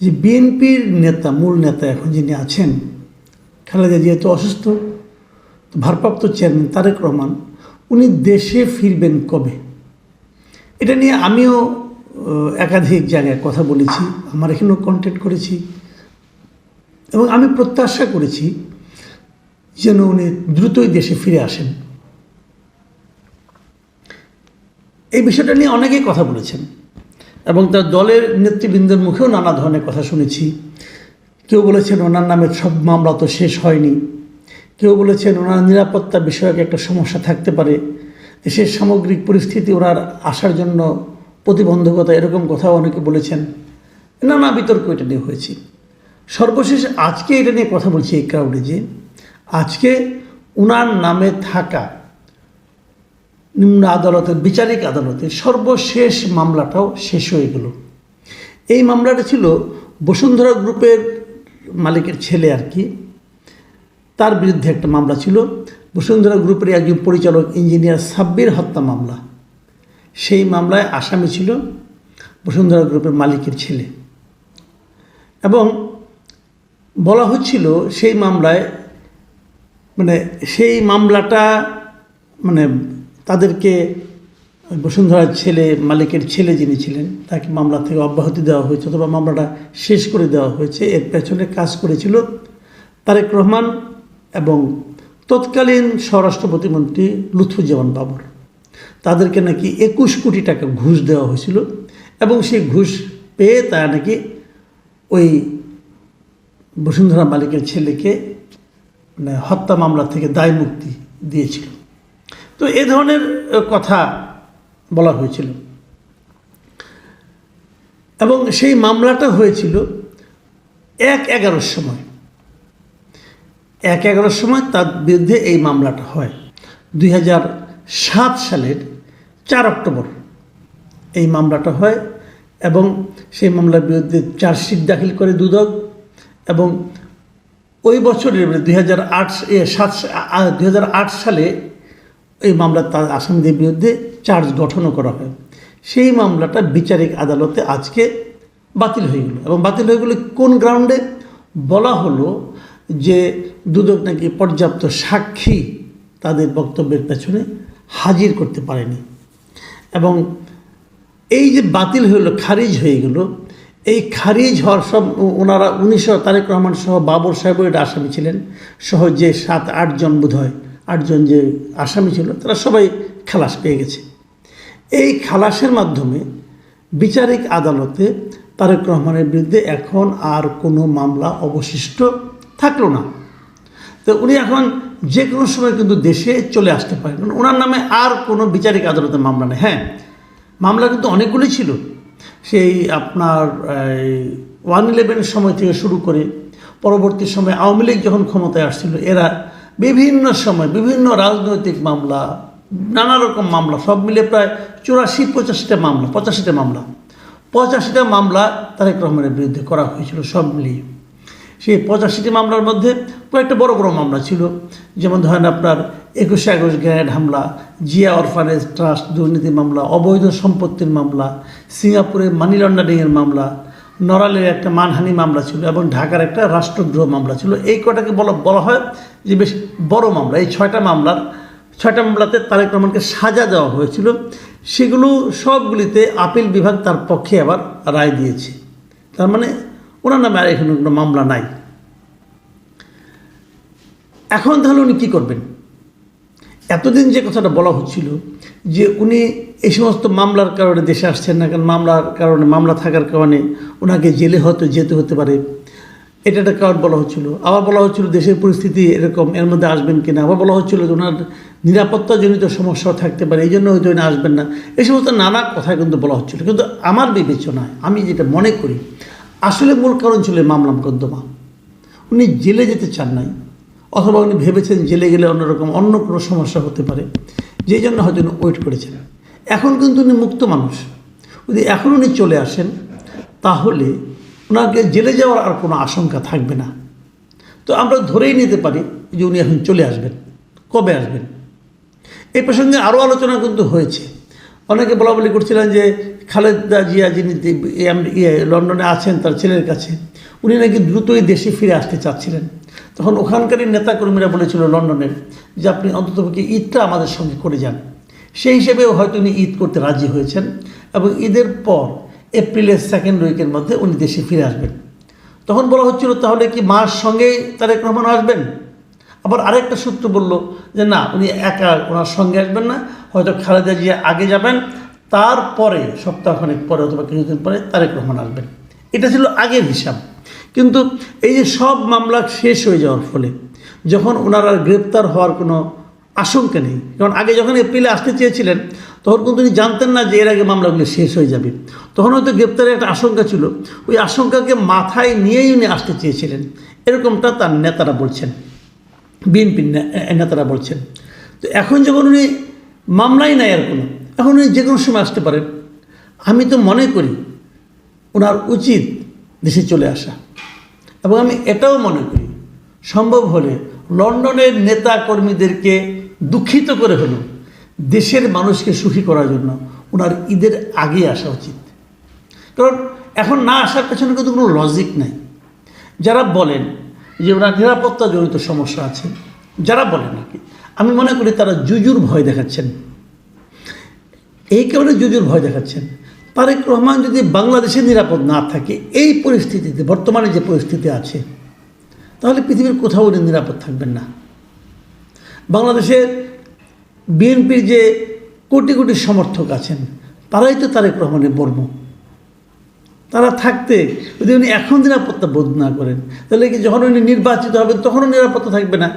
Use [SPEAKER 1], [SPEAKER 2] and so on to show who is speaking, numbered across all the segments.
[SPEAKER 1] যে বিএনপির নেতা, মূল নেতা এখন যিনি আছেন, খালেদা যেহেতু অসুস্থ, তো ভারপ্রাপ্ত চেয়ারম্যান তারেক রহমান উনি দেশে ফিরবেন কবে, এটা নিয়ে আমিও একাধিক জায়গায় কথা বলেছি, আমার এখানেও কন্ট্যাক্ট করেছি এবং আমি প্রত্যাশা করেছি যেন উনি দ্রুতই দেশে ফিরে আসেন। এই বিষয়টা নিয়ে অনেকেই কথা বলেছেন এবং তার দলের নেতৃবৃন্দের মুখেও নানা ধরনের কথা শুনেছি। কেউ বলেছেন ওনার নামের সব মামলা তো শেষ হয়নি, কেউ বলেছেন ওনার নিরাপত্তা বিষয়ক একটা সমস্যা থাকতে পারে, দেশের সামগ্রিক পরিস্থিতি ওনার আসার জন্য প্রতিবন্ধকতা, এরকম কথাও অনেকে বলেছেন। নানা বিতর্ক এটা নিয়ে হয়েছে। সর্বশেষ আজকে এটা নিয়ে কথা বলছি এই ক্রাউডে, যে আজকে ওনার নামে থাকা নিম্ন আদালতের বিচারিক আদালতে সর্বশেষ মামলাটাও শেষ হয়ে গেল। এই মামলাটা ছিল বসুন্ধরা গ্রুপের মালিকের ছেলে আর কি, তার বিরুদ্ধে একটা মামলা ছিল। বসুন্ধরা গ্রুপের একজন পরিচালক ইঞ্জিনিয়ার সাব্বির হত্যা মামলা। সেই মামলায় আসামি ছিল বসুন্ধরা গ্রুপের মালিকের ছেলে এবং বলা হচ্ছিল সেই মামলায় সেই মামলাটা তাদেরকে বসুন্ধরার ছেলে, মালিকের ছেলে যিনি ছিলেন, তাকে মামলা থেকে অব্যাহতি দেওয়া হয়েছে অথবা মামলাটা শেষ করে দেওয়া হয়েছে। এর পেছনে কাজ করেছিল তারেক রহমান এবং তৎকালীন স্বরাষ্ট্র প্রতিমন্ত্রী লুৎফুজ্জামান বাবর। তাদেরকে নাকি 21 কোটি টাকা ঘুষ দেওয়া হয়েছিল এবং সেই ঘুষ পেয়ে তারা নাকি ওই বসুন্ধরা মালিকের ছেলেকে হত্যা মামলা থেকে দায় মুক্তি দিয়েছিল। তো এ ধরনের কথা বলা হয়েছিল এবং সেই মামলাটা হয়েছিল 1/11 সময়। 1/11 সময় তার বিরুদ্ধে এই মামলাটা হয়। 2007 সালের 4 অক্টোবর এই মামলাটা হয় এবং সেই মামলার বিরুদ্ধে চার্জশিট দাখিল করে দুদক এবং ওই বছরের 2008 সালে এই মামলা তার আসামিদের বিরুদ্ধে চার্জ গঠনও করা হয়। সেই মামলাটা বিচারিক আদালতে আজকে বাতিল হয়ে গেল এবং বাতিল হয়ে গেলে কোন গ্রাউন্ডে? বলা হলো যে দুদক নাকি পর্যাপ্ত সাক্ষী তাদের বক্তব্যের পেছনে হাজির করতে পারেনি এবং এই যে বাতিল হলো, খারিজ হয়ে গেল, এই খারিজ হওয়ার সব ওনারা 1900 তারেক রহমান সহ বাবর সাহেবও এটা আসামি ছিলেন, সহ যে 7-8 জন বোধ হয় 8 জন যে আসামি ছিল তারা সবাই খালাস পেয়ে গেছে। এই খালাসের মাধ্যমে বিচারিক আদালতে তারেক রহমানের বিরুদ্ধে এখন আর কোনো মামলা অবশিষ্ট থাকলো না। তো উনি এখন যে কোনো সময় কিন্তু দেশে চলে আসতে পারেন, কারণ ওনার নামে আর কোনো বিচারিক আদালতে মামলা নেই। হ্যাঁ, মামলা কিন্তু অনেকগুলি ছিল, সেই আপনার 1/11 সময় থেকে শুরু করে পরবর্তী সময় আওয়ামী লীগ যখন ক্ষমতায় আসছিল, এরা বিভিন্ন সময় বিভিন্ন রাজনৈতিক মামলা, নানা রকম মামলা সব মিলে প্রায় 84-85টা মামলা, 85টা মামলা তারেক রহমানের বিরুদ্ধে করা হয়েছিল সব মিলিয়ে। সেই 85টি মামলার মধ্যে কয়েকটা বড় বড় মামলা ছিল, যেমন ধরেন আপনার 21শে আগস্ট গ্রেনেড হামলা, জিয়া অরফানেজ ট্রাস্ট দুর্নীতি মামলা, অবৈধ সম্পত্তির মামলা, সিঙ্গাপুরে মানি লন্ডারিংয়ের মামলা, নড়ালের একটা মানহানি মামলা ছিল এবং ঢাকার একটা রাষ্ট্রদ্রোহ মামলা ছিল। এই কটাকে বলা হয় যে বেশ বড় মামলা। এই 6টা মামলাতে তারেক রহমানকে সাজা দেওয়া হয়েছিল। সেগুলো সবগুলিতে আপিল বিভাগ তার পক্ষে আবার রায় দিয়েছে। তার মানে ওনার নামে আর এখানে কোনো মামলা নাই। এখন তাহলে উনি কী করবেন? এতদিন যে কথাটা বলা হচ্ছিল যে উনি এই সমস্ত মামলার কারণে দেশে আসছেন না, কারণ মামলা থাকার কারণে ওনাকে জেলে হয়তো যেতে হতে পারে, এটা একটা কারণ বলা হচ্ছিল। আবার বলা হচ্ছিল দেশের পরিস্থিতি এরকম, এর মধ্যে আসবেন কিনা। আবার বলা হচ্ছিল যে ওনার নিরাপত্তাজনিত সমস্যাও থাকতে পারে, এই জন্য হয়তো উনি আসবেন না। এই সমস্ত নানা কথা কিন্তু বলা হচ্ছিল। কিন্তু আমার বিবেচনায় আমি যেটা মনে করি, আসলে মূল কারণ ছিল মামলা মোকদ্দমা। উনি জেলে যেতে চান নাই, অথবা উনি ভেবেছেন জেলে গেলে অন্য কোনো সমস্যা হতে পারে, যেই জন্য হয়তো উনি ওয়েট করেছেন। এখন কিন্তু উনি মুক্ত মানুষ, যদি এখন উনি চলে আসেন তাহলে ওনাকে জেলে যাওয়ার আর কোনো আশঙ্কা থাকবে না। তো আমরা ধরেই নিতে পারি যে উনি এখন চলে আসবেন। কবে আসবেন এই প্রসঙ্গে আরও আলোচনা কিন্তু হয়েছে। অনেকে বলা বলি করছিলেন যে খালেদা জিয়া যিনি লন্ডনে আছেন তার ছেলের কাছে, উনি নাকি দ্রুতই দেশে ফিরে আসতে চাচ্ছিলেন। তখন ওখানকারই নেতাকর্মীরা বলেছিল লন্ডনের যে আপনি অন্ততপক্ষে ঈদটা আমাদের সঙ্গে করে যান। সেই হিসেবেও হয়তো উনি ঈদ করতে রাজি হয়েছেন এবং ঈদের পর এপ্রিলের 2nd উইকের মধ্যে উনি দেশে ফিরে আসবেন। তখন বলা হচ্ছিল তাহলে কি মার সঙ্গেই তারেক রহমান আসবেন? আবার আরেকটা সূত্র বলল যে না, উনি একা ওনার সঙ্গে আসবেন না, হয়তো খালেদা জিয়া আগে যাবেন, তারপরে সপ্তাহখানেক পরে অথবা কিছুদিন পরে তারেক রহমান আসবেন। এটা ছিল আগের হিসাব। কিন্তু এই যে সব মামলা শেষ হয়ে যাওয়ার ফলে যখন ওনারা গ্রেপ্তার হওয়ার কোনো আশঙ্কা নেই, কারণ আগে যখন এপ্রিলে আসতে চেয়েছিলেন তখন কিন্তু উনি জানতেন না যে এর আগে মামলাগুলো শেষ হয়ে যাবে, তখন হয়তো গ্রেপ্তারের একটা আশঙ্কা ছিল, ওই আশঙ্কাকে মাথায় নিয়েই উনি আসতে চেয়েছিলেন, এরকমটা তার নেতারা বলছেন, বিএনপির নেতারা বলছেন। তো এখন যখন উনি মামলাই নাই আর কোনো, এখন উনি যে কোনো সময় আসতে পারেন। আমি তো মনে করি ওনার উচিত দেশে চলে আসা, এবং আমি এটাও মনে করি সম্ভব হলে লন্ডনের নেতা কর্মীদেরকে দুঃখিত করে হলেও দেশের মানুষকে সুখী করার জন্য ওনার ঈদের আগে আসা উচিত। কারণ এখন না আসার পেছনে কিন্তু কোনো লজিক নাই। যারা বলেন যে ওনার নিরাপত্তাজনিত সমস্যা আছে, যারা বলেন আর কি, আমি মনে করি তারা জুজুর ভয় দেখাচ্ছেন। এই কারণে জুজুর ভয় দেখাচ্ছেন, তারেক রহমান যদি বাংলাদেশে নিরাপদ না থাকে এই পরিস্থিতিতে, বর্তমানে যে পরিস্থিতি আছে, তাহলে পৃথিবীর কোথাও উনি নিরাপদ থাকবেন না। বাংলাদেশের বিএনপির যে কোটি কোটি সমর্থক আছেন তারাই তো তারেক রহমানের বর্ম। তারা থাকতে যদি উনি এখন নিরাপত্তা বোধ না করেন, তাহলে কি যখন উনি নির্বাচিত হবেন তখনও নিরাপত্তা থাকবে না,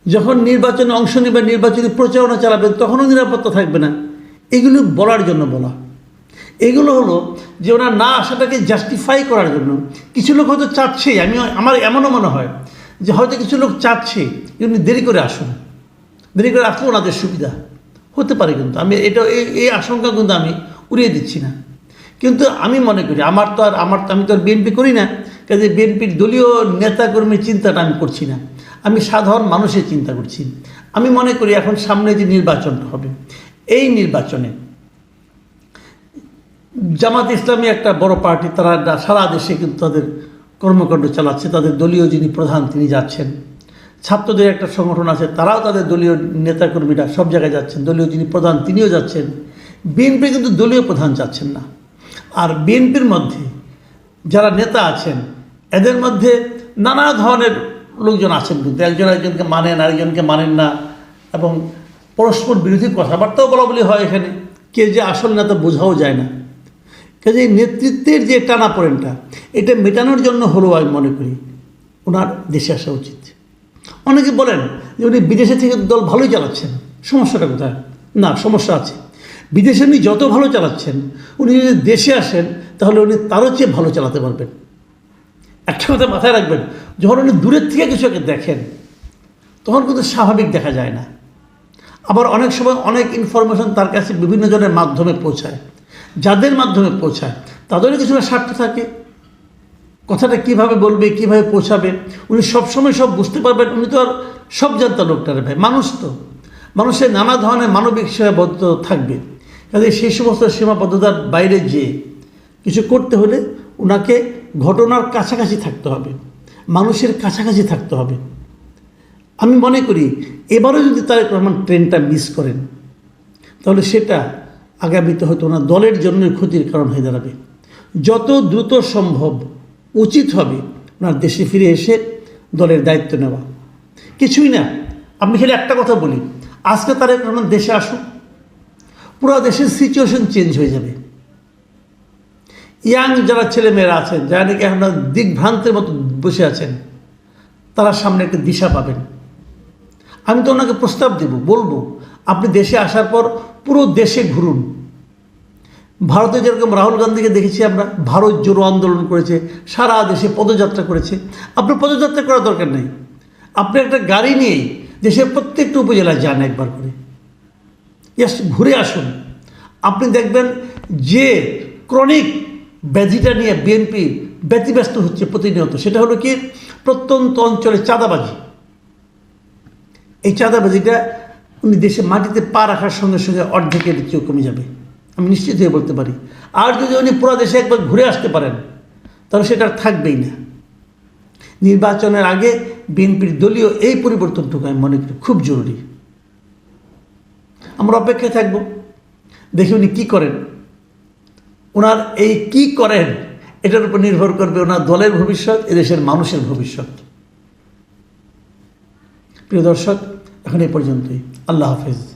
[SPEAKER 1] যখন নির্বাচনে অংশ নেবেন, নির্বাচনী প্রচারণা চালাবেন, তখনও নিরাপত্তা থাকবে না। এগুলো বলার জন্য বলা, এগুলো হলো যে ওনার না আসাটাকে জাস্টিফাই করার জন্য। কিছু লোক হয়তো চাচ্ছেই, আমার এমনও মনে হয় যে হয়তো কিছু লোক চাচ্ছে যে উনি দেরি করে আসুন, দেরি করে আসলে ওনাদের সুবিধা হতে পারে। কিন্তু আমি এই আশঙ্কা কিন্তু আমি উড়িয়ে দিচ্ছি না। কিন্তু আমি মনে করি আমি তো আর বিএনপি করি না, কাজে বিএনপির দলীয় নেতাকর্মীর চিন্তাটা আমি করছি না, আমি সাধারণ মানুষের চিন্তা করছি। আমি মনে করি এখন সামনে যে নির্বাচনটা হবে, এই নির্বাচনে জামাত ইসলামী একটা বড় পার্টি, তারা সারা দেশে কিন্তু তাদের কর্মকাণ্ড চালাচ্ছে, তাদের দলীয় যিনি প্রধান তিনি যাচ্ছেন। ছাত্রদের একটা সংগঠন আছে, তারাও তাদের দলীয় নেতাকর্মীরা সব জায়গায় যাচ্ছেন, দলীয় যিনি প্রধান তিনিও যাচ্ছেন। বিএনপি কিন্তু দলীয় প্রধান যাচ্ছেন না। আর বিএনপির মধ্যে যারা নেতা আছেন এদের মধ্যে নানা ধরনের লোকজন আছেন, কিন্তু একজন একজনকে মানেন, আরেকজনকে মানেন না, এবং পরস্পর বিরোধী কথাবার্তাও বলা বলি হয়। এখানে কে যে আসল নেতা বোঝাও যায় না। কাজে নেতৃত্বের যে টানাপোড়েনটা, এটা মেটানোর জন্য হলেও আমি মনে করি ওনার দেশে আসা উচিত। অনেকে বলেন যে উনি বিদেশে থেকে দল ভালোই চালাচ্ছেন, সমস্যাটা কোথায়? না, সমস্যা আছে। বিদেশে উনি যত ভালো চালাচ্ছেন, উনি যদি দেশে আসেন তাহলে উনি তারও চেয়ে ভালো চালাতে পারবেন। একটা কথা মাথায় রাখবেন, যখন উনি দূরের থেকে কিছু একটা দেখেন তখন কিন্তু স্বাভাবিক দেখা যায় না। আবার অনেক সময় অনেক ইনফরমেশন তার কাছে বিভিন্ন জনের মাধ্যমে পৌঁছায়, যাদের মাধ্যমে পৌঁছায় তাদেরও কিছু স্বার্থ থাকে। কথাটা কিভাবে বলবে, কিভাবে পৌঁছাবে, উনি সবসময় সব বুঝতে পারবেন, উনি তো আর সব জানতা লোকটারে ভাই, মানুষ তো, মানুষের নানা ধরনের মানবিক সীমাবদ্ধতা থাকবে। কাজে সেই সমস্ত সীমাবদ্ধতার বাইরে যেয়ে কিছু করতে হলে ওনাকে ঘটনার কাছাকাছি থাকতে হবে, মানুষের কাছাকাছি থাকতে হবে। আমি মনে করি এবারও যদি তারেক রহমান ট্রেনটা মিস করেন তাহলে সেটা আগামীতে হয়তো ওনার দলের জন্যই ক্ষতির কারণ হয়ে দাঁড়াবে। যত দ্রুত সম্ভব উচিত হবে ওনার দেশে ফিরে এসে দলের দায়িত্ব নেওয়া। কিছুই না, আমি খালি একটা কথা বলি, আজকে তারেক রহমান দেশে আসুন, পুরো দেশের সিচুয়েশন চেঞ্জ হয়ে যাবে। ইয়াং যারা ছেলেমেয়েরা আছেন, যারা নাকি এখন দিগ্ভ্রান্তের মতো বসে আছেন, তারা সামনে একটা দিশা পাবেন। আমি তো ওনাকে প্রস্তাব দেব, বলবো আপনি দেশে আসার পর পুরো দেশে ঘুরুন। ভারতে যেরকম রাহুল গান্ধীকে দেখেছি আমরা, ভারত জোড়ো আন্দোলন করেছে, সারা দেশে পদযাত্রা করেছে। আপনার পদযাত্রা করার দরকার নেই, আপনি একটা গাড়ি নিয়েই দেশের প্রত্যেকটা উপজেলায় যান একবার করে, জাস্ট ঘুরে আসুন। আপনি দেখবেন যে ক্রনিক ব্যাধিটা নিয়ে বিএনপি ব্যতিব্যস্ত হচ্ছে প্রতিনিয়ত, সেটা হলো কি প্রত্যন্ত অঞ্চলে চাঁদাবাজি। এই চাঁদাবাজিটা উনি দেশে মাটিতে পা রাখার সঙ্গে সঙ্গে অর্ধেকের চেয়েও কমে যাবে। আমি নিশ্চিত হয়ে বলতে পারি। আর যদি উনি পুরো দেশে একবার ঘুরে আসতে পারেন তাহলে সেটা আর থাকবেই না। নির্বাচনের আগে বিএনপির দলীয় এই পরিবর্তনটুকু আমি মনে করি খুব জরুরি। আমরা অপেক্ষায় থাকব, দেখি উনি কী করেন। ওনার এই কী করেন এটার উপর নির্ভর করবে ওনার দলের ভবিষ্যৎ, এদেশের মানুষের ভবিষ্যৎ। প্রিয় দর্শক, এখন এই পর্যন্তই। আল্লাহ হাফেজ।